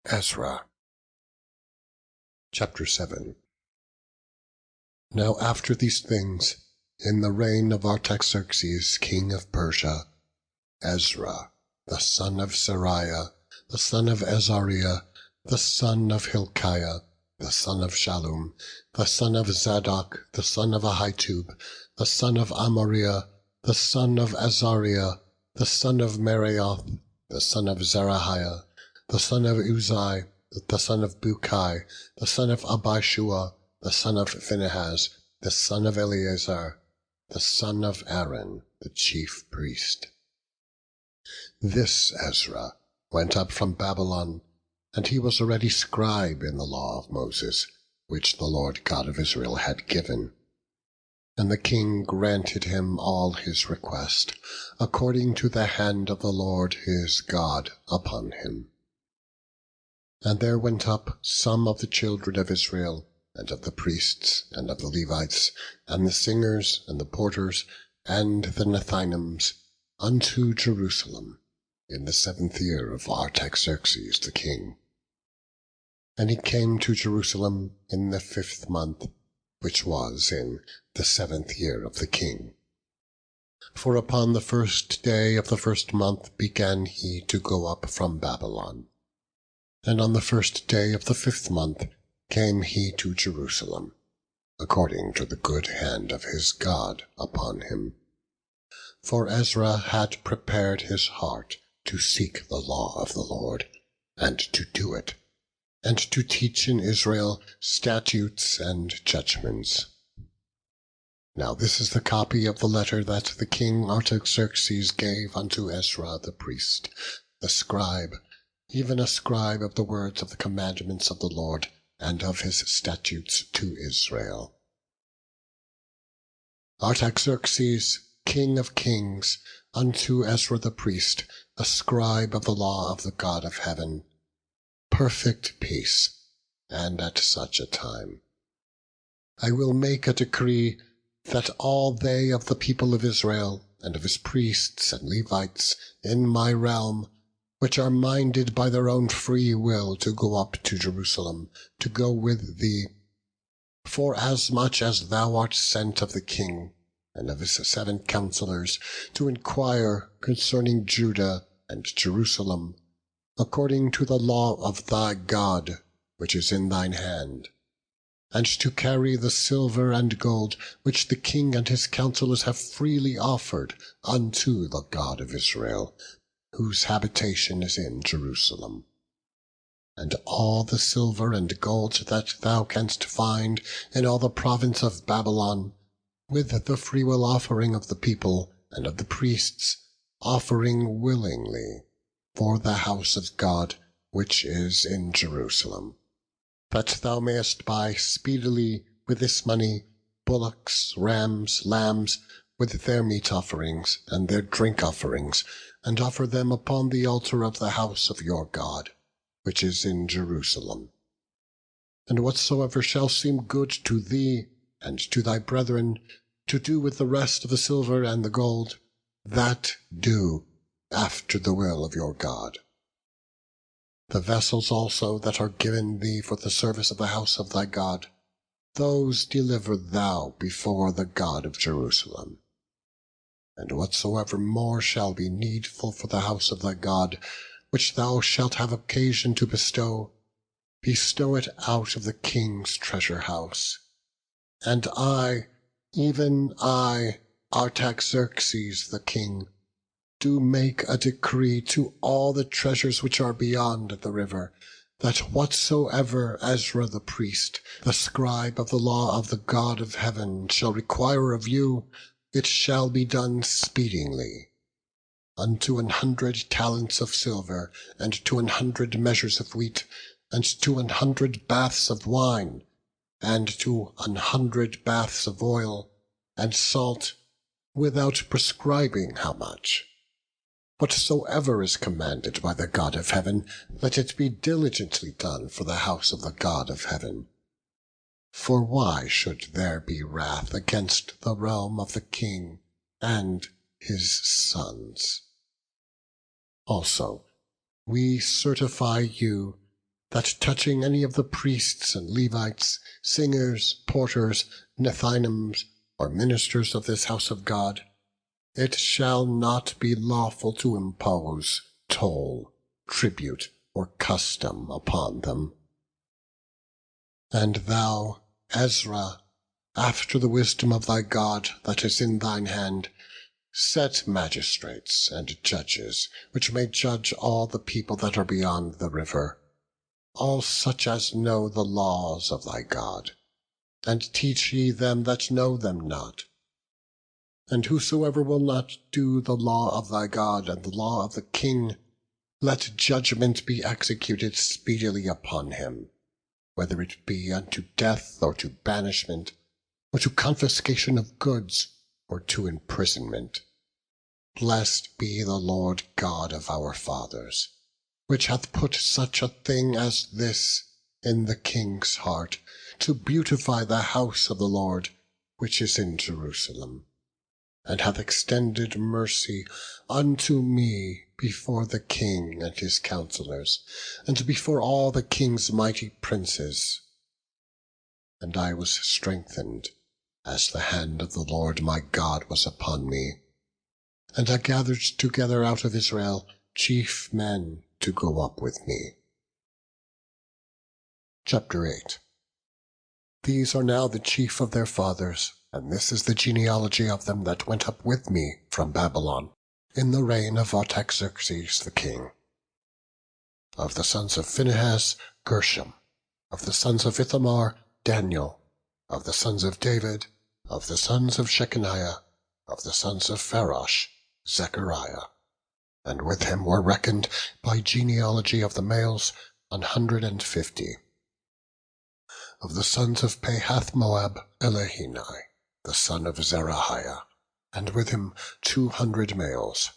Ezra. Chapter 7. Now after these things, in the reign of Artaxerxes, king of Persia, Ezra, the son of Seraiah, the son of Azariah, the son of Hilkiah, the son of Shallum, the son of Zadok, the son of Ahitub, the son of Amariah, the son of Azariah, the son of Meraioth, the son of Zerahiah, the son of Uzai, the son of Bukai, the son of Abishua, the son of Phinehas, the son of Eleazar, the son of Aaron, the chief priest. This Ezra went up from Babylon, and he was already scribe in the law of Moses, which the Lord God of Israel had given. And the king granted him all his request, according to the hand of the Lord his God upon him. And there went up some of the children of Israel, and of the priests, and of the Levites, and the singers, and the porters, and the Nethinims, unto Jerusalem, in the 7th year of Artaxerxes the king. And he came to Jerusalem in the 5th month, which was in the 7th year of the king. For upon the 1st day of the 1st month began he to go up from Babylon. And on the 1st day of the 5th month came he to Jerusalem, according to the good hand of his God upon him. For Ezra had prepared his heart to seek the law of the Lord, and to do it, and to teach in Israel statutes and judgments. Now this is the copy of the letter that the king Artaxerxes gave unto Ezra the priest, the scribe, even a scribe of the words of the commandments of the Lord, and of his statutes to Israel. Artaxerxes, king of kings, unto Ezra the priest, a scribe of the law of the God of heaven, perfect peace, and at such a time. I will make a decree that all they of the people of Israel, and of his priests and Levites in my realm, which are minded by their own free will to go up to Jerusalem, to go with thee, forasmuch as thou art sent of the king, and of his 7 counselors, to inquire concerning Judah and Jerusalem, according to the law of thy God, which is in thine hand, and to carry the silver and gold which the king and his counselors have freely offered unto the God of Israel, whose habitation is in Jerusalem. And all the silver and gold that thou canst find in all the province of Babylon, with the freewill offering of the people and of the priests, offering willingly for the house of God which is in Jerusalem, that thou mayest buy speedily with this money bullocks, rams, lambs, with their meat offerings and their drink offerings, and offer them upon the altar of the house of your God, which is in Jerusalem. And whatsoever shall seem good to thee and to thy brethren, to do with the rest of the silver and the gold, that do after the will of your God. The vessels also that are given thee for the service of the house of thy God, those deliver thou before the God of Jerusalem. And whatsoever more shall be needful for the house of thy God, which thou shalt have occasion to bestow it out of the king's treasure house. And I, even I, Artaxerxes the king, do make a decree to all the treasures which are beyond the river, that whatsoever Ezra the priest, the scribe of the law of the God of heaven, shall require of you, it shall be done speedily. Unto 100 talents of silver, and to 100 measures of wheat, and to 100 baths of wine, and to 100 baths of oil, and salt, without prescribing how much. Whatsoever is commanded by the God of heaven, let it be diligently done for the house of the God of heaven. For why should there be wrath against the realm of the king and his sons? Also, we certify you that touching any of the priests and Levites, singers, porters, Nethinims, or ministers of this house of God, it shall not be lawful to impose toll, tribute, or custom upon them. And thou, Ezra, after the wisdom of thy God that is in thine hand, set magistrates and judges, which may judge all the people that are beyond the river, all such as know the laws of thy God, and teach ye them that know them not. And whosoever will not do the law of thy God and the law of the king, let judgment be executed speedily upon him, whether it be unto death, or to banishment, or to confiscation of goods, or to imprisonment. Blessed be the Lord God of our fathers, which hath put such a thing as this in the king's heart, to beautify the house of the Lord, which is in Jerusalem, and hath extended mercy unto me before the king and his counsellors, and before all the king's mighty princes. And I was strengthened, as the hand of the Lord my God was upon me. And I gathered together out of Israel chief men to go up with me. Chapter 8. These are now the chief of their fathers, and this is the genealogy of them that went up with me from Babylon, in the reign of Artaxerxes the king. Of the sons of Phinehas, Gershom. Of the sons of Ithamar, Daniel. Of the sons of David, of the sons of Shechaniah, of the sons of Pharosh, Zechariah. And with him were reckoned by genealogy of the males 150. Of the sons of Pahath-Moab, Elihunai, the son of Zerahiah, and with him 200 males.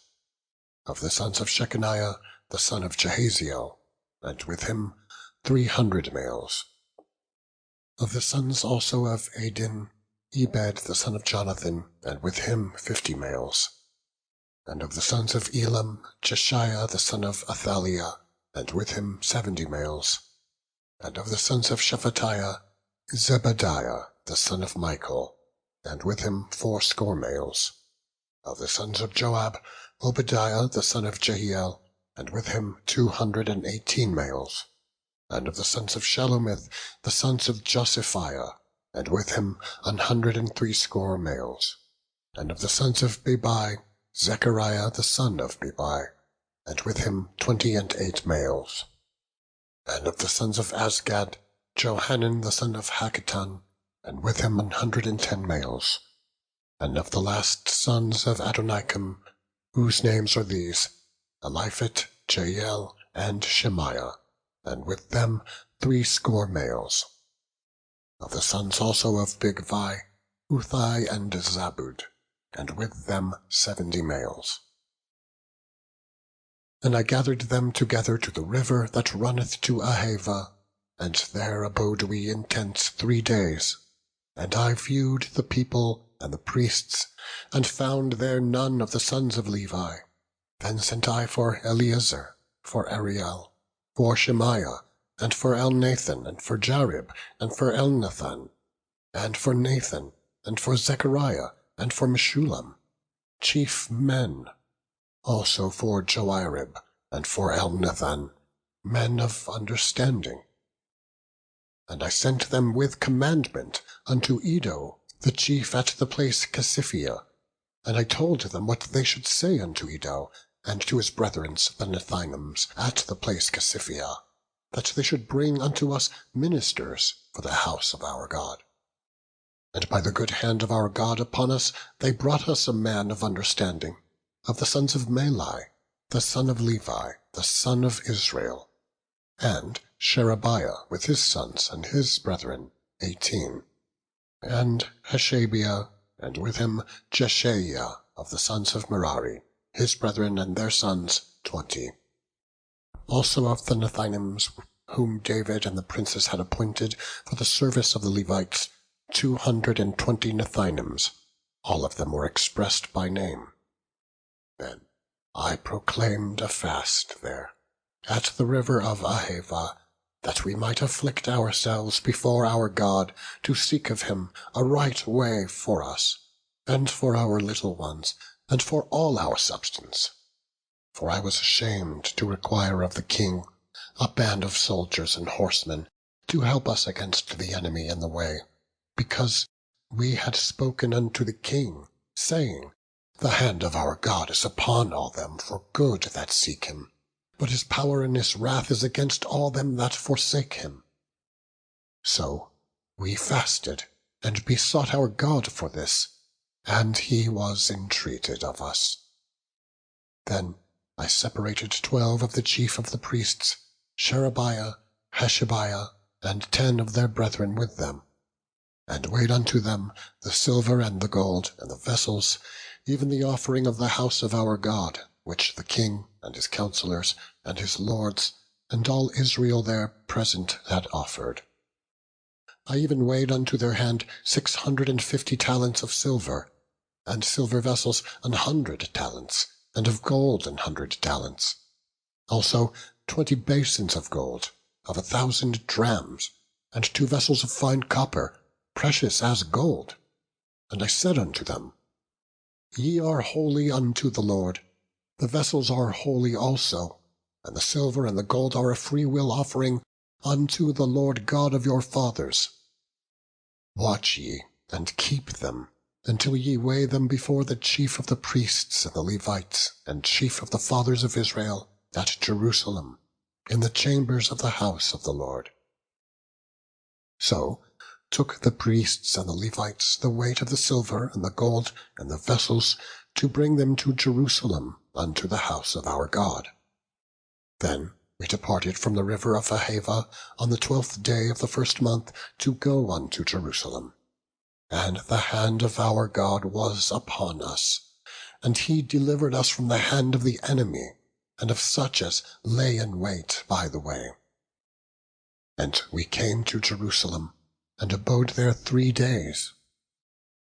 Of the sons of Shechaniah, the son of Jahaziel, and with him 300 males. Of the sons also of Adin, Ebed the son of Jonathan, and with him 50 males. And of the sons of Elam, Jeshiah the son of Athaliah, and with him 70 males. And of the sons of Shephatiah, Zebadiah the son of Michael, and with him 80 males. Of the sons of Joab, Obadiah the son of Jehiel, and with him 218 males. And of the sons of Shelomith, the sons of Josiphiah, and with him 180 males. And of the sons of Bebai, Zechariah the son of Bebai, and with him 28 males. And of the sons of Azgad, Johanan the son of Hakatan, and with him 110 males. And of the last sons of Adonikam, whose names are these, Eliphit, Jael, and Shemaiah, and with them 80 males. Of the sons also of Bigvai, Uthai and Zabud, and with them 70 males. And I gathered them together to the river that runneth to Ahava, and there abode we in tents 3 days. And I viewed the people and the priests, and found there none of the sons of Levi. Then sent I for Eleazar, for Ariel, for Shemaiah, and for Elnathan, and for Jarib, and for Elnathan, and for Nathan, and for Zechariah, and for Meshullam, chief men, also for Joarib, and for Elnathan, men of understanding. And I sent them with commandment unto Iddo, the chief at the place Casiphia, and I told them what they should say unto Iddo, and to his brethren the Nethinims at the place Casiphia, that they should bring unto us ministers for the house of our God. And by the good hand of our God upon us, they brought us a man of understanding, of the sons of Malai, the son of Levi, the son of Israel, and Sherebiah with his sons and his brethren 18, and Hashabiah, and with him Jeshaiah of the sons of Merari, his brethren and their sons 20. Also of the Nethinims, whom David and the princes had appointed for the service of the Levites, 220 Nethinims, all of them were expressed by name. Then I proclaimed a fast there, at the river of Ahava, that we might afflict ourselves before our God, to seek of him a right way for us, and for our little ones, and for all our substance. For I was ashamed to require of the king a band of soldiers and horsemen to help us against the enemy in the way, because we had spoken unto the king, saying, The hand of our God is upon all them for good that seek him, but his power and his wrath is against all them that forsake him. So we fasted, and besought our God for this, and he was entreated of us. Then I separated 12 of the chief of the priests, Sherebiah, Hashabiah, and 10 of their brethren with them, and weighed unto them the silver and the gold, and the vessels, even the offering of the house of our God, which the king, and his counsellors, and his lords, and all Israel there present had offered. I even weighed unto their hand 650 talents of silver, and silver vessels 100 talents, and of gold 100 talents. Also 20 basins of gold, of 1,000 drams, and 2 vessels of fine copper, precious as gold. And I said unto them, Ye are holy unto the Lord. The vessels are holy also, and the silver and the gold are a freewill offering unto the Lord God of your fathers. Watch ye, and keep them, until ye weigh them before the chief of the priests and the Levites, and chief of the fathers of Israel, at Jerusalem, in the chambers of the house of the Lord. So took the priests and the Levites the weight of the silver and the gold and the vessels, to bring them to Jerusalem unto the house of our God. Then we departed from the river of Ahava on the 12th day of the 1st month to go unto Jerusalem. And the hand of our God was upon us, and he delivered us from the hand of the enemy, and of such as lay in wait by the way. And we came to Jerusalem, and abode there 3 days.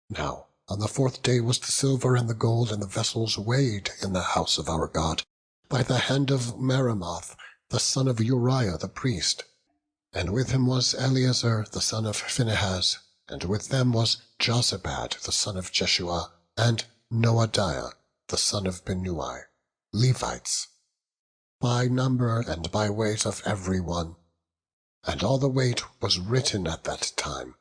Now on the 4th day was the silver and the gold and the vessels weighed in the house of our God, by the hand of Meremoth, the son of Uriah the priest. And with him was Eleazar the son of Phinehas, and with them was Jozabad the son of Jeshua, and Noadiah the son of Binnui, Levites, by number and by weight of every one. And all the weight was written at that time.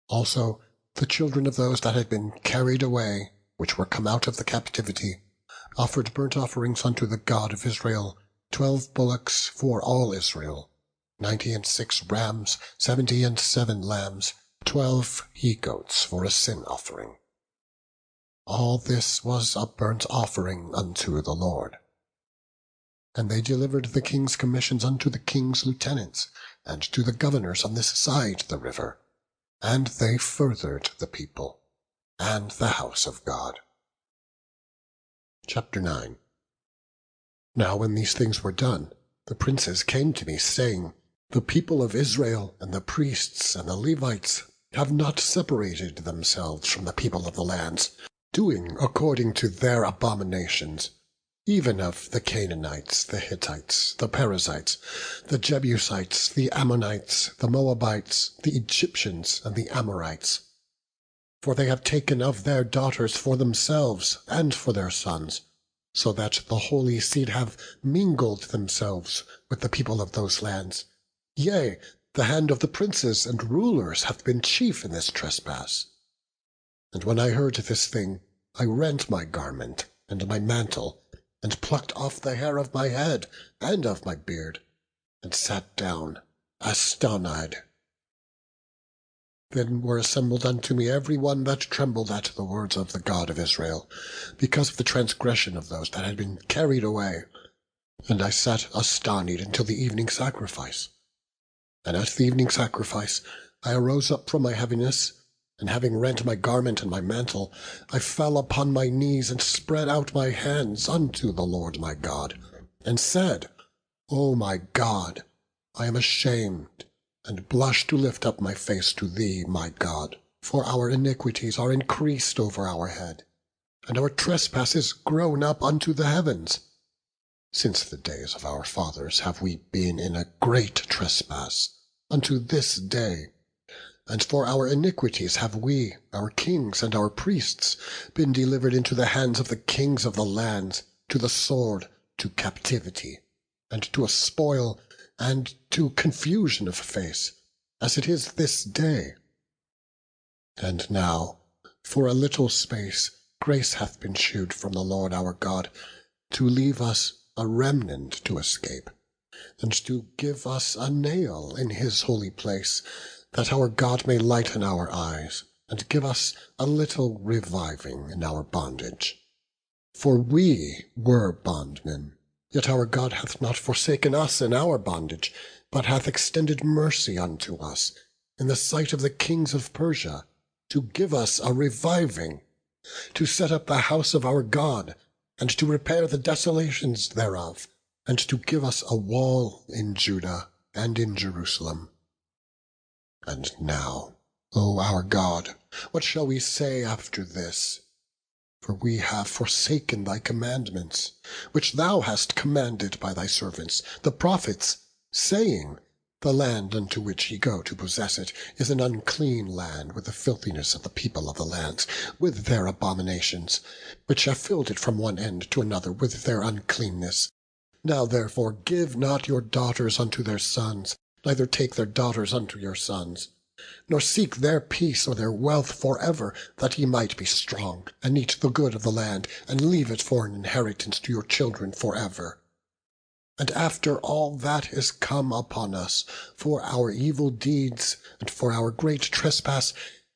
Also the children of those that had been carried away, which were come out of the captivity, offered burnt offerings unto the God of Israel, 12 bullocks for all Israel, 96 rams, 77 lambs, 12 he-goats for a sin offering. All this was a burnt offering unto the Lord. And they delivered the king's commissions unto the king's lieutenants, and to the governors on this side the river, and they furthered the people, and the house of God. Chapter 9. Now when these things were done, the princes came to me, saying, The people of Israel, and the priests, and the Levites, have not separated themselves from the people of the lands, doing according to their abominations, even of the Canaanites, the Hittites, the Perizzites, the Jebusites, the Ammonites, the Moabites, the Egyptians, and the Amorites. For they have taken of their daughters for themselves and for their sons, so that the holy seed have mingled themselves with the people of those lands. Yea, the hand of the princes and rulers hath been chief in this trespass. And when I heard this thing, I rent my garment and my mantle, and plucked off the hair of my head and of my beard, and sat down astonished. Then were assembled unto me every one that trembled at the words of the God of Israel, because of the transgression of those that had been carried away. And I sat astonished until the evening sacrifice. And at the evening sacrifice I arose up from my heaviness, and having rent my garment and my mantle, I fell upon my knees, and spread out my hands unto the Lord my God, and said, O my God, I am ashamed, and blush to lift up my face to thee, my God. For our iniquities are increased over our head, and our trespasses grown up unto the heavens. Since the days of our fathers have we been in a great trespass unto this day, and for our iniquities have we, our kings and our priests, been delivered into the hands of the kings of the lands, to the sword, to captivity, and to a spoil, and to confusion of face, as it is this day. And now, for a little space, grace hath been shewed from the Lord our God, to leave us a remnant to escape, and to give us a nail in his holy place, that our God may lighten our eyes, and give us a little reviving in our bondage. For we were bondmen, yet our God hath not forsaken us in our bondage, but hath extended mercy unto us in the sight of the kings of Persia, to give us a reviving, to set up the house of our God, and to repair the desolations thereof, and to give us a wall in Judah and in Jerusalem. And now, O our God, what shall we say after this? For we have forsaken thy commandments, which thou hast commanded by thy servants, the prophets, saying, the land unto which ye go to possess it is an unclean land, with the filthiness of the people of the lands, with their abominations, which have filled it from one end to another with their uncleanness. Now therefore give not your daughters unto their sons, neither take their daughters unto your sons, nor seek their peace or their wealth for ever, that ye might be strong, and eat the good of the land, and leave it for an inheritance to your children for ever. And after all that is come upon us, for our evil deeds, and for our great trespass,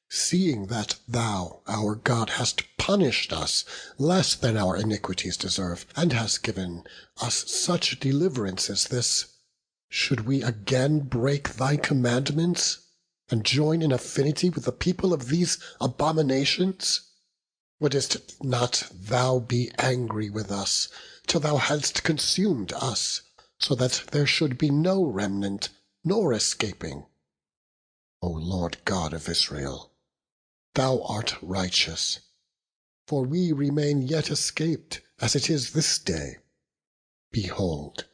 seeing that thou, our God, hast punished us less than our iniquities deserve, and hast given us such deliverance as this, should we again break thy commandments, and join in affinity with the people of these abominations? Wouldest not thou be angry with us, till thou hadst consumed us, so that there should be no remnant, nor escaping? O Lord God of Israel, thou art righteous, for we remain yet escaped, as it is this day. Behold,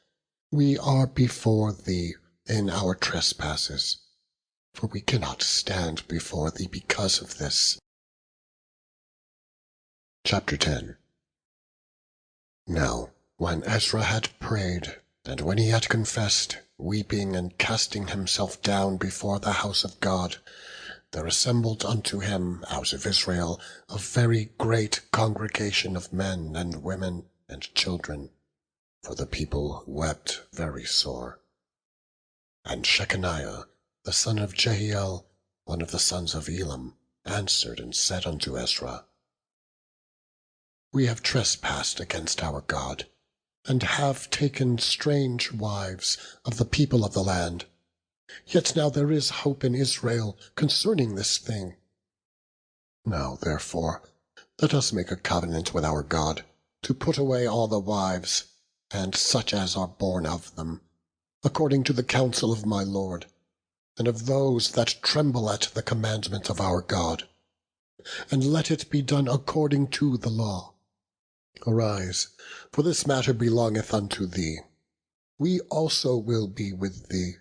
we are before thee in our trespasses, for we cannot stand before thee because of this. Chapter 10. Now, when Ezra had prayed, and when he had confessed, weeping and casting himself down before the house of God, there assembled unto him out of Israel a very great congregation of men and women and children, for the people wept very sore. And Shechaniah, the son of Jehiel, one of the sons of Elam, answered and said unto Ezra, We have trespassed against our God, and have taken strange wives of the people of the land. Yet now there is hope in Israel concerning this thing. Now therefore let us make a covenant with our God, to put away all the wives, and such as are born of them, according to the counsel of my Lord, and of those that tremble at the commandment of our God. And let it be done according to the law. Arise, for this matter belongeth unto thee. We also will be with thee.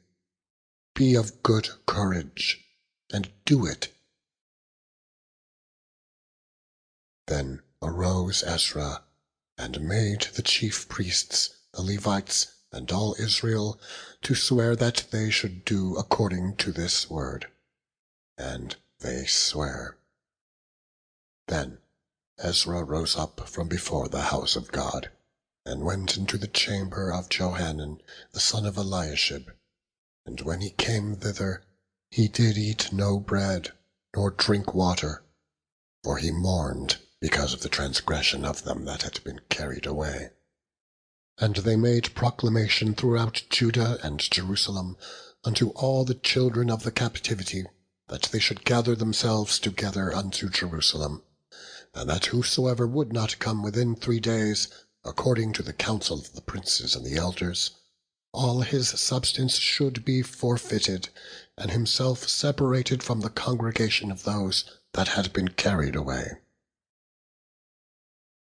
Be of good courage, and do it. Then arose Ezra, and made the chief priests, the Levites, and all Israel to swear that they should do according to this word. And they sware. Then Ezra rose up from before the house of God, and went into the chamber of Johanan the son of Eliashib. And when he came thither, he did eat no bread, nor drink water, for he mourned because of the transgression of them that had been carried away. And they made proclamation throughout Judah and Jerusalem unto all the children of the captivity, that they should gather themselves together unto Jerusalem, and that whosoever would not come within 3 days, according to the counsel of the princes and the elders, all his substance should be forfeited, and himself separated from the congregation of those that had been carried away.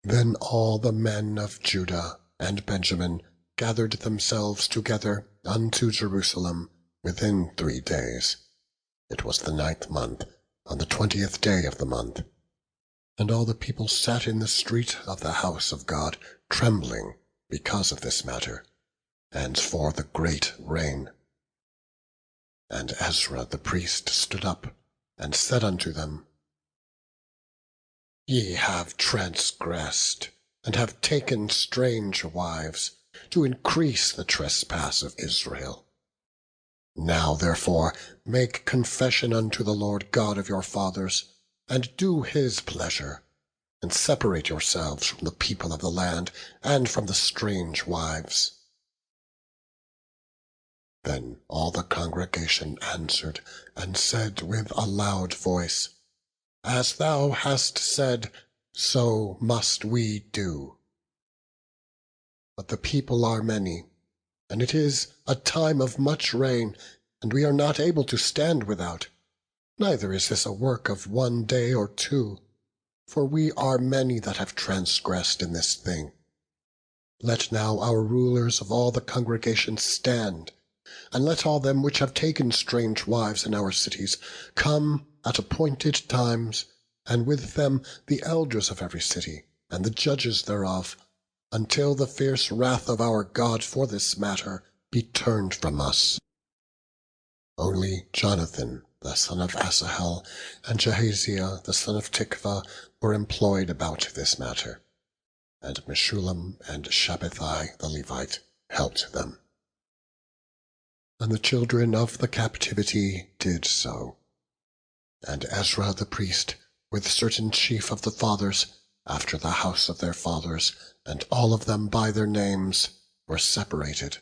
Then all the men of Judah and Benjamin gathered themselves together unto Jerusalem within 3 days. It was the 9th month, on the 20th day of the month. And all the people sat in the street of the house of God, trembling because of this matter, and for the great rain. And Ezra the priest stood up, and said unto them, Ye have transgressed, and have taken strange wives, to increase the trespass of Israel. Now therefore make confession unto the Lord God of your fathers, and do his pleasure, and separate yourselves from the people of the land, and from the strange wives. Then all the congregation answered, and said with a loud voice, As thou hast said, so must we do. But the people are many, and it is a time of much rain, and we are not able to stand without. Neither is this a work of 1 day or 2, for we are many that have transgressed in this thing. Let now our rulers of all the congregation stand, and let all them which have taken strange wives in our cities come at appointed times, and with them the elders of every city, and the judges thereof, until the fierce wrath of our God for this matter be turned from us. Only Jonathan the son of Asahel, and Jahaziel the son of Tikva were employed about this matter, and Meshullam and Shabbathai the Levite helped them. And the children of the captivity did so. And Ezra the priest, with certain chief of the fathers, after the house of their fathers, and all of them by their names, were separated,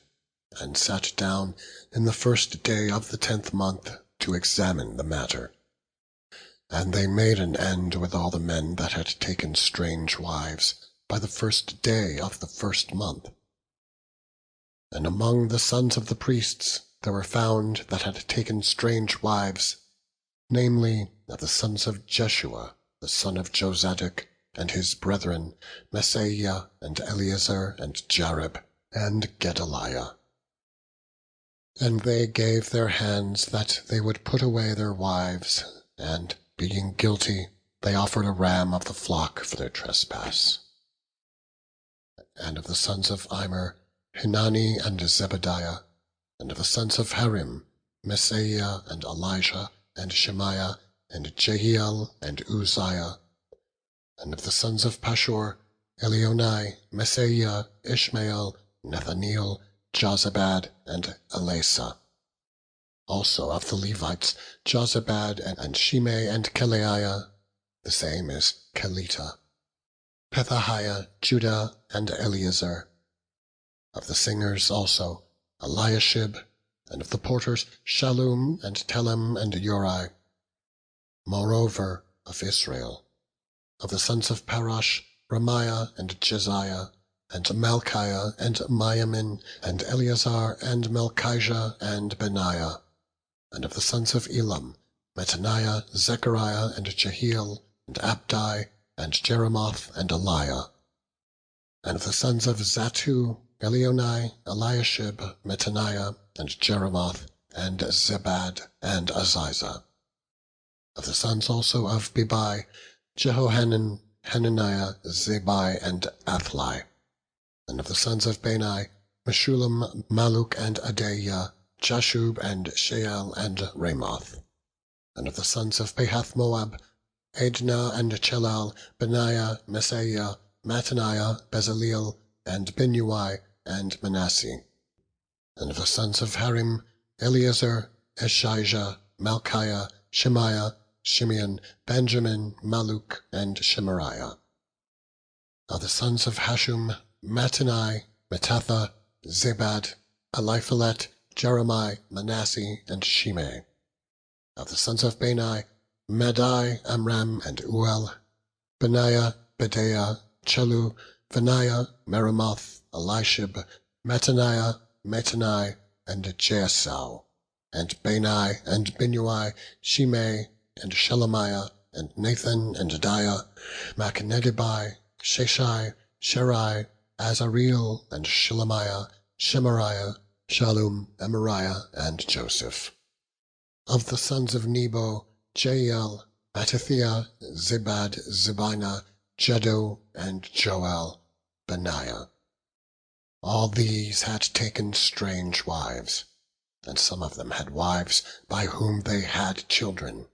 and sat down in the 1st day of the 10th month to examine the matter. And they made an end with all the men that had taken strange wives by the 1st day of the 1st month. And among the sons of the priests there were found that had taken strange wives, namely, of the sons of Jeshua, the son of Jozadak, and his brethren, Messiah, and Eleazar, and Jarib, and Gedaliah. And they gave their hands that they would put away their wives, and, being guilty, they offered a ram of the flock for their trespass. And of the sons of Immer, Hanani and Zebadiah, and of the sons of Harim, Messiah, and Elijah, and Shemaiah, and Jehiel, and Uzziah. And of the sons of Pashur, Elionai, Messiah, Ishmael, Nethaneel, Jozabad, and Elasa. Also of the Levites, Jozabad, and Shimei, and Keleiah, the same is Kelita, Pethahiah, Judah, and Eleazar. Of the singers also, Eliashib, and of the porters, Shallum, and Telem, and Uri. Moreover, of Israel, of the sons of Parash, Ramiah, and Jeziah, and Malchiah, and Miamin, and Eleazar, and Melchijah, and Benaiah. And of the sons of Elam, Mattaniah, Zechariah, and Jehiel, and Abdi, and Jeremoth, and Eliah. And of the sons of Zattu, Elionai, Eliashib, Mattaniah, and Jeremoth, and Zebad, and Aziza. Of the sons also of Bebai, Jehohanan, Hananiah, Zabai, and Athli. And of the sons of Bani, Meshullam, Maluk, and Adaiah, Jashub, and Sheal, and Ramoth. And of the sons of Pahath-Moab, Adnah, and Chelal, Benaiah, Messiah, Mattaniah, Bezaleel, and Binui, and Manasseh. And of the sons of Harim, Eleazar, Eshijah, Malchiah, Shemaiah, Shimeon, Benjamin, Maluk, and Shemariah. Of the sons of Hashum, Mattenai, Mattatha, Zabad, Eliphalet, Jeremiah, Manasseh, and Shimei. Of the sons of Bani, Madai, Amram, and Uel, Benaiah, Bedaiah, Chelu, Benaiah, Meremoth, Elishib, Mattaniah, Mattanai, and Jaasau, and Bani, and Binui, Shimei, and Shelemiah, and Nathan, and Adiah, Machnedibai, Sheshai, Sherai, Azareel, and Shelemiah, Shemariah, Shallum, Amariah, and Joseph. Of the sons of Nebo, Jael, Mattithiah, Zibad, Zibina, Jedo, and Joel, Benaiah. All these had taken strange wives, and some of them had wives by whom they had children.